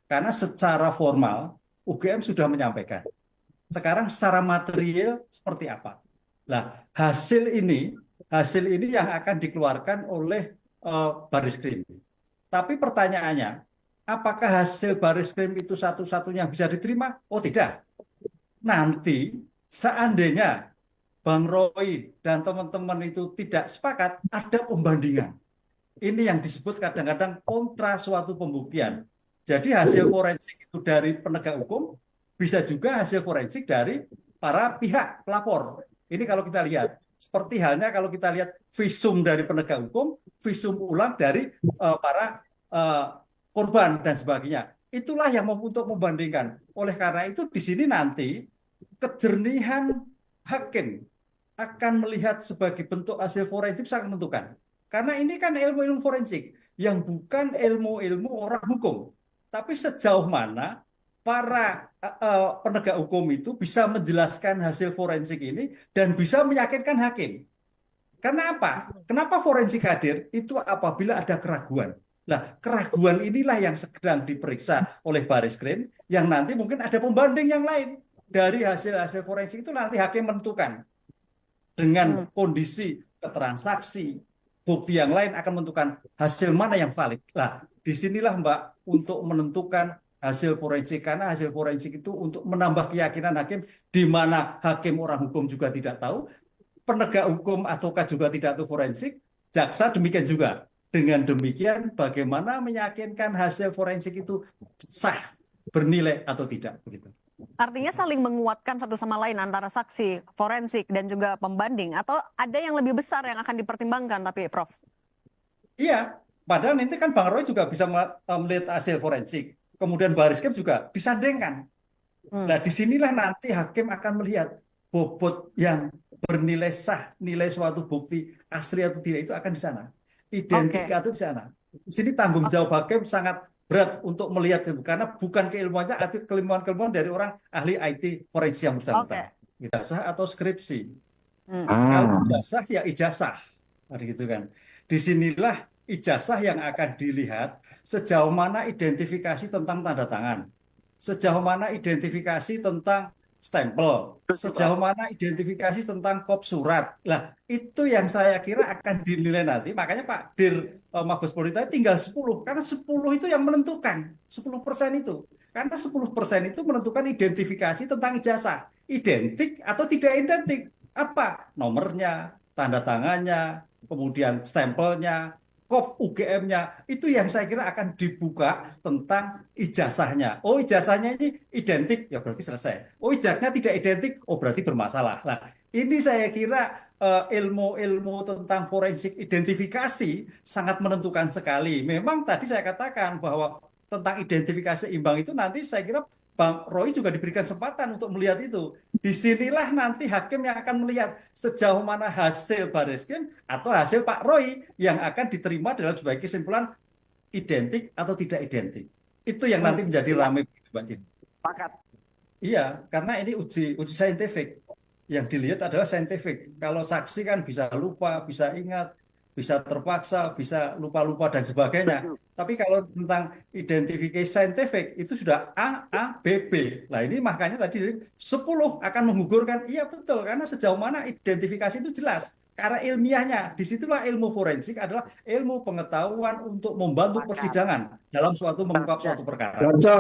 Karena secara formal UGM sudah menyampaikan. Sekarang secara material seperti apa? Nah, hasil ini yang akan dikeluarkan oleh Baris Krim. Tapi pertanyaannya, apakah hasil Baris Krim itu satu-satunya yang bisa diterima? Oh tidak. Nanti seandainya Bang Roy dan teman-teman itu tidak sepakat, ada pembandingan. Ini yang disebut kadang-kadang kontra suatu pembuktian. Jadi hasil forensik itu dari penegak hukum, bisa juga hasil forensik dari para pihak pelapor. Ini kalau kita lihat, seperti halnya kalau kita lihat visum dari penegak hukum, visum ulang dari para eh, korban dan sebagainya. Itulah yang untuk membandingkan. Oleh karena itu di sini nanti kejernihan hakim akan melihat sebagai bentuk hasil forensik sangat menentukan. Karena ini kan ilmu-ilmu forensik yang bukan ilmu-ilmu orang hukum. Tapi sejauh mana para penegak hukum itu bisa menjelaskan hasil forensik ini dan bisa meyakinkan hakim. Karena apa? Kenapa forensik hadir? Itu apabila ada keraguan. Nah, keraguan inilah yang sedang diperiksa oleh Baris Krim, yang nanti mungkin ada pembanding yang lain. Dari hasil-hasil forensik itu nanti hakim menentukan dengan Hmm. kondisi keterangan saksi, bukti yang lain akan menentukan hasil mana yang valid. Nah, disinilah Mbak untuk menentukan hasil forensik karena hasil forensik itu untuk menambah keyakinan hakim di mana hakim orang hukum juga tidak tahu, penegak hukum ataukah juga tidak tahu forensik, jaksa demikian juga. Dengan demikian bagaimana meyakinkan hasil forensik itu sah, bernilai atau tidak begitu. Artinya saling menguatkan satu sama lain antara saksi, forensik, dan juga pembanding. Atau ada yang lebih besar yang akan dipertimbangkan tapi Prof? Iya, padahal nanti kan Bang Roy juga bisa melihat hasil forensik. Kemudian Baris Krim juga disandingkan. Hmm. Nah, disinilah nanti hakim akan melihat bobot yang bernilai sah, nilai suatu bukti asli atau tidak itu akan di sana. Identik Oke, atau di sana. Di sini tanggung oke, jawab hakim sangat berat untuk melihat itu. Karena bukan keilmuannya, tapi keilmuan-keilmuan dari orang ahli IT forensik yang bersangkutan. oke. Ijazah atau skripsi. Hmm. Kalau Hmm. ijazah ya ijazah. Nah, gitu kan. Disinilah ijazah yang akan dilihat sejauh mana identifikasi tentang tanda tangan, sejauh mana identifikasi tentang stempel, sejauh mana identifikasi tentang kop surat. Lah, itu yang saya kira akan dinilai nanti. Makanya Pak Dir Mabes Polri tadi tinggal 10, karena 10 itu yang menentukan, 10% itu. Karena 10% itu menentukan identifikasi tentang ijazah. Identik atau tidak identik. Apa? Nomornya, tanda tangannya, kemudian stempelnya, kop UGM-nya, itu yang saya kira akan dibuka tentang ijazahnya. Oh, ijazahnya ini identik, ya berarti selesai. Oh, ijazahnya tidak identik, oh berarti bermasalah. Nah, ini saya kira ilmu-ilmu tentang forensik identifikasi sangat menentukan sekali. Memang tadi saya katakan bahwa tentang identifikasi imbang itu nanti saya kira Bang Roy juga diberikan kesempatan untuk melihat itu. Disinilah nanti hakim yang akan melihat sejauh mana hasil Bariskim atau hasil Pak Roy yang akan diterima dalam sebagai kesimpulan identik atau tidak identik. Itu yang Hmm. nanti menjadi ramai, Mbak Cin. Sepakat. Iya, karena ini uji uji saintifik. Yang dilihat adalah saintifik. Kalau saksi kan bisa lupa, bisa ingat, bisa terpaksa, bisa lupa-lupa dan sebagainya. Tapi kalau tentang identifikasi saintifik itu sudah A, A, B, B. Nah ini makanya tadi 10 akan menggugurkan. Iya betul, karena sejauh mana identifikasi itu jelas. Karena ilmiahnya, disitulah ilmu forensik adalah ilmu pengetahuan untuk membantu Sepakat. persidangan dalam suatu mengungkap suatu perkara. Cocok.